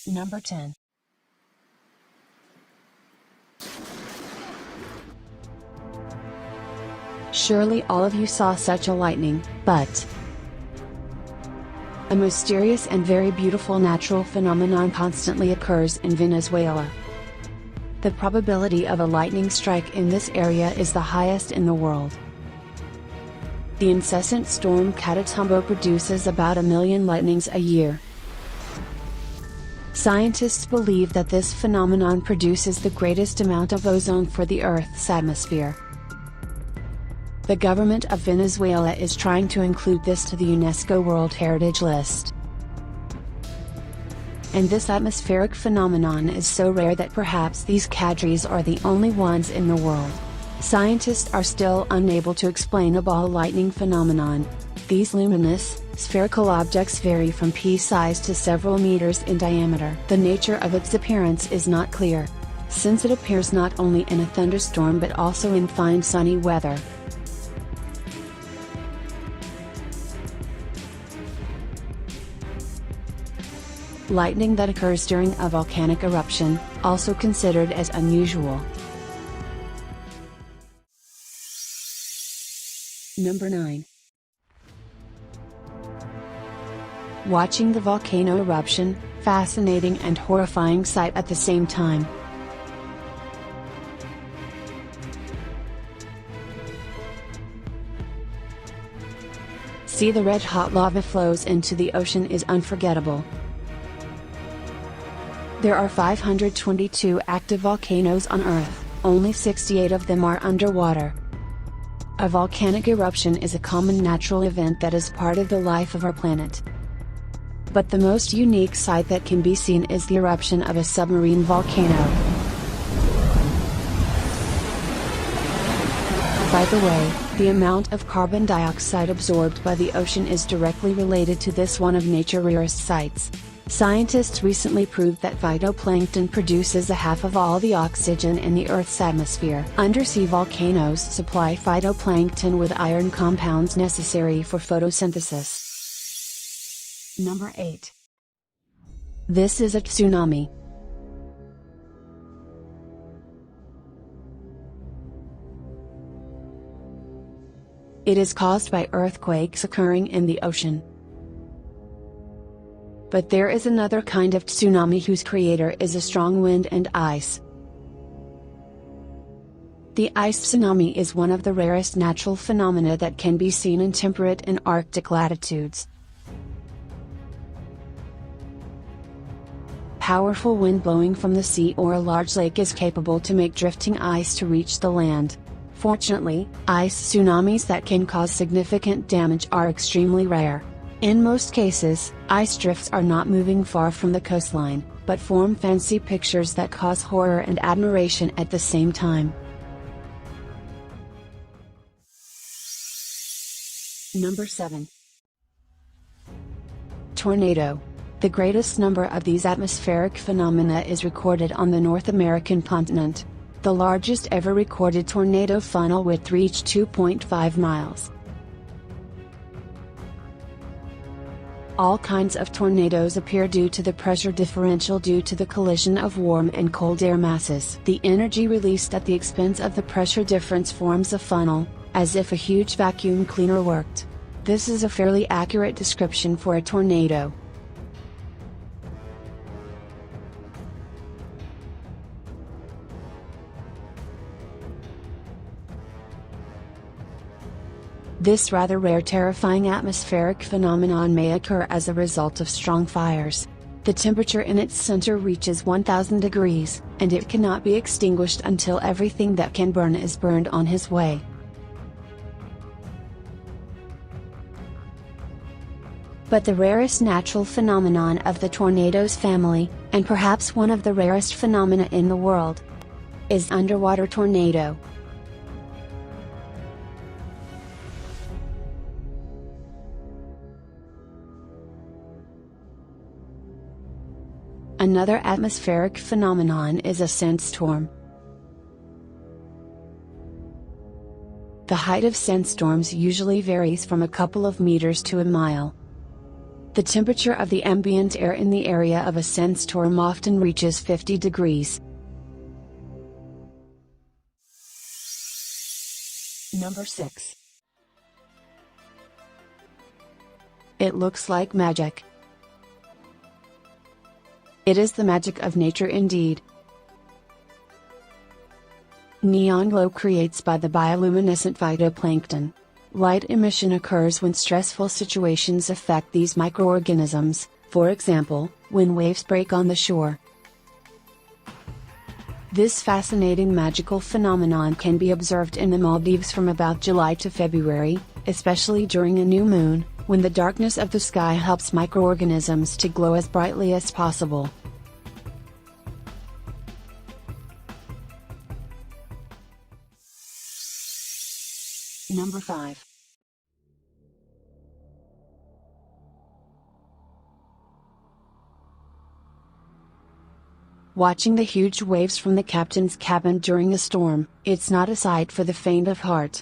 Number 10. Surely all of you saw such a lightning, but a mysterious and very beautiful natural phenomenon constantly occurs in Venezuela. The probability of a lightning strike in this area is the highest in the world. The incessant storm Catatumbo produces about 1 million lightnings a year. Scientists believe that this phenomenon produces the greatest amount of ozone for the Earth's atmosphere. The government of Venezuela is trying to include this to the UNESCO World Heritage List. And this atmospheric phenomenon is so rare that perhaps these cadres are the only ones in the world. Scientists are still unable to explain a ball lightning phenomenon. These luminous, spherical objects vary from pea-size to several meters in diameter. The nature of its appearance is not clear, since it appears not only in a thunderstorm but also in fine sunny weather. Lightning that occurs during a volcanic eruption, also considered as unusual. Number 9. Watching the volcano eruption, fascinating and horrifying sight at the same time. See the red-hot lava flows into the ocean is unforgettable. There are 522 active volcanoes on Earth, only 68 of them are underwater. A volcanic eruption is a common natural event that is part of the life of our planet. But the most unique sight that can be seen is the eruption of a submarine volcano. By the way, the amount of carbon dioxide absorbed by the ocean is directly related to this one of nature's rarest sights. Scientists recently proved that phytoplankton produces a half of all the oxygen in the Earth's atmosphere. Undersea volcanoes supply phytoplankton with iron compounds necessary for photosynthesis. Number 8. This is a tsunami. It is caused by earthquakes occurring in the ocean. But there is another kind of tsunami whose creator is a strong wind and ice. The ice tsunami is one of the rarest natural phenomena that can be seen in temperate and Arctic latitudes. Powerful wind blowing from the sea or a large lake is capable to make drifting ice to reach the land. Fortunately, ice tsunamis that can cause significant damage are extremely rare. In most cases, ice drifts are not moving far from the coastline, but form fancy pictures that cause horror and admiration at the same time. Number 7. Tornado. The greatest number of these atmospheric phenomena is recorded on the North American continent. The largest ever recorded tornado funnel width reached 2.5 miles. All kinds of tornadoes appear due to the pressure differential due to the collision of warm and cold air masses. The energy released at the expense of the pressure difference forms a funnel, as if a huge vacuum cleaner worked. This is a fairly accurate description for a tornado. This rather rare terrifying atmospheric phenomenon may occur as a result of strong fires. The temperature in its center reaches 1000 degrees, and it cannot be extinguished until everything that can burn is burned on his way. But the rarest natural phenomenon of the tornadoes family, and perhaps one of the rarest phenomena in the world, is underwater tornado. Another atmospheric phenomenon is a sandstorm. The height of sandstorms usually varies from a couple of meters to a mile. The temperature of the ambient air in the area of a sandstorm often reaches 50 degrees. Number 6. It looks like magic. It is the magic of nature indeed. Neon glow creates by the bioluminescent phytoplankton. Light emission occurs when stressful situations affect these microorganisms, for example, when waves break on the shore. This fascinating magical phenomenon can be observed in the Maldives from about July to February, especially during a new moon, when the darkness of the sky helps microorganisms to glow as brightly as possible. Number 5. Watching the huge waves from the captain's cabin during a storm, it's not a sight for the faint of heart.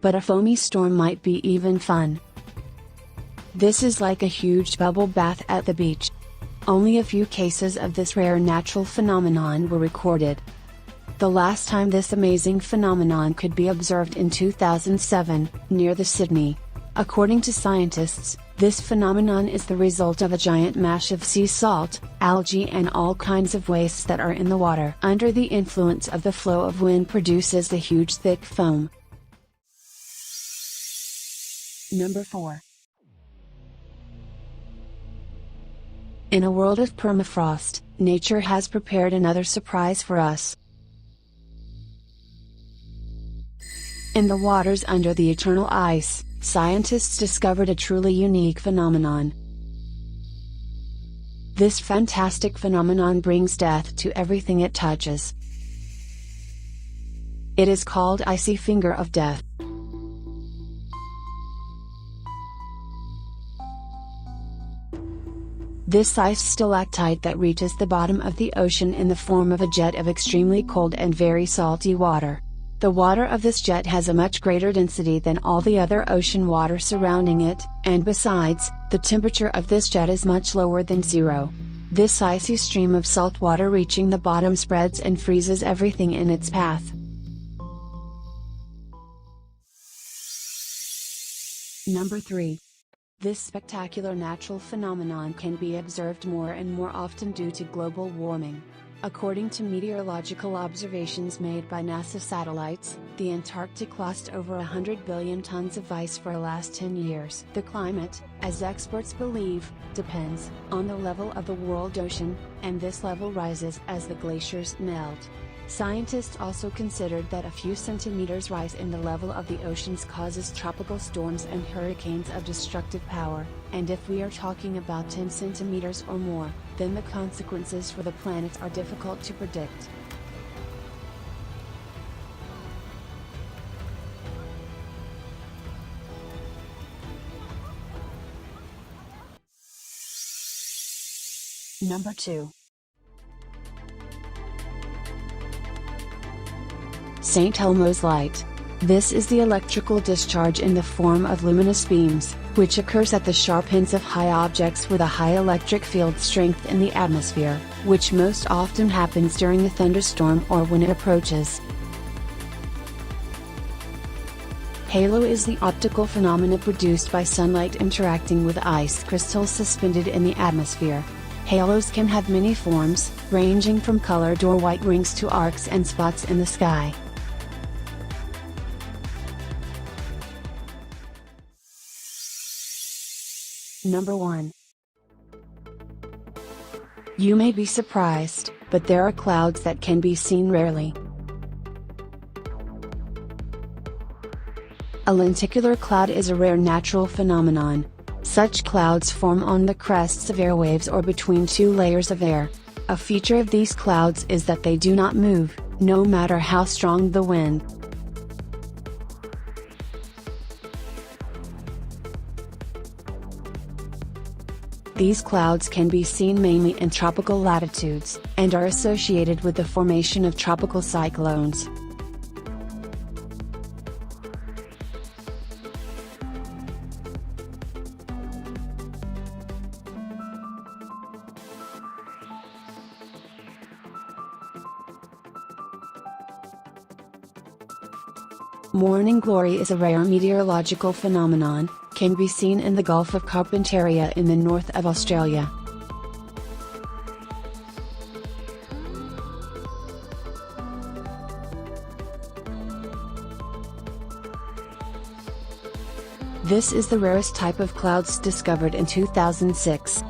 But a foamy storm might be even fun. This is like a huge bubble bath at the beach. Only a few cases of this rare natural phenomenon were recorded. The last time this amazing phenomenon could be observed in 2007, near the Sydney. According to scientists, this phenomenon is the result of a giant mash of sea salt, algae and all kinds of wastes that are in the water under the influence of the flow of wind produces the huge thick foam. Number 4. In a world of permafrost, nature has prepared another surprise for us. In the waters under the eternal ice, scientists discovered a truly unique phenomenon. This fantastic phenomenon brings death to everything it touches. It is called icy finger of death. This ice stalactite that reaches the bottom of the ocean in the form of a jet of extremely cold and very salty water. The water of this jet has a much greater density than all the other ocean water surrounding it, and besides, the temperature of this jet is much lower than zero. This icy stream of salt water reaching the bottom spreads and freezes everything in its path. Number 3. This spectacular natural phenomenon can be observed more and more often due to global warming. According to meteorological observations made by NASA satellites, the Antarctic lost over 100 billion tons of ice for the last 10 years. The climate, as experts believe, depends on the level of the world ocean, and this level rises as the glaciers melt. Scientists also considered that a few centimeters rise in the level of the oceans causes tropical storms and hurricanes of destructive power, and if we are talking about 10 centimeters or more, then the consequences for the planet are difficult to predict. Number 2. St. Elmo's light. This is the electrical discharge in the form of luminous beams, which occurs at the sharp ends of high objects with a high electric field strength in the atmosphere, which most often happens during a thunderstorm or when it approaches. Halo is the optical phenomena produced by sunlight interacting with ice crystals suspended in the atmosphere. Halos can have many forms, ranging from colored or white rings to arcs and spots in the sky. Number 1. You may be surprised, but there are clouds that can be seen rarely. A lenticular cloud is a rare natural phenomenon. Such clouds form on the crests of airwaves or between two layers of air. A feature of these clouds is that they do not move, no matter how strong the wind. These clouds can be seen mainly in tropical latitudes, and are associated with the formation of tropical cyclones. Morning glory is a rare meteorological phenomenon, can be seen in the Gulf of Carpentaria in the north of Australia. This is the rarest type of clouds discovered in 2006.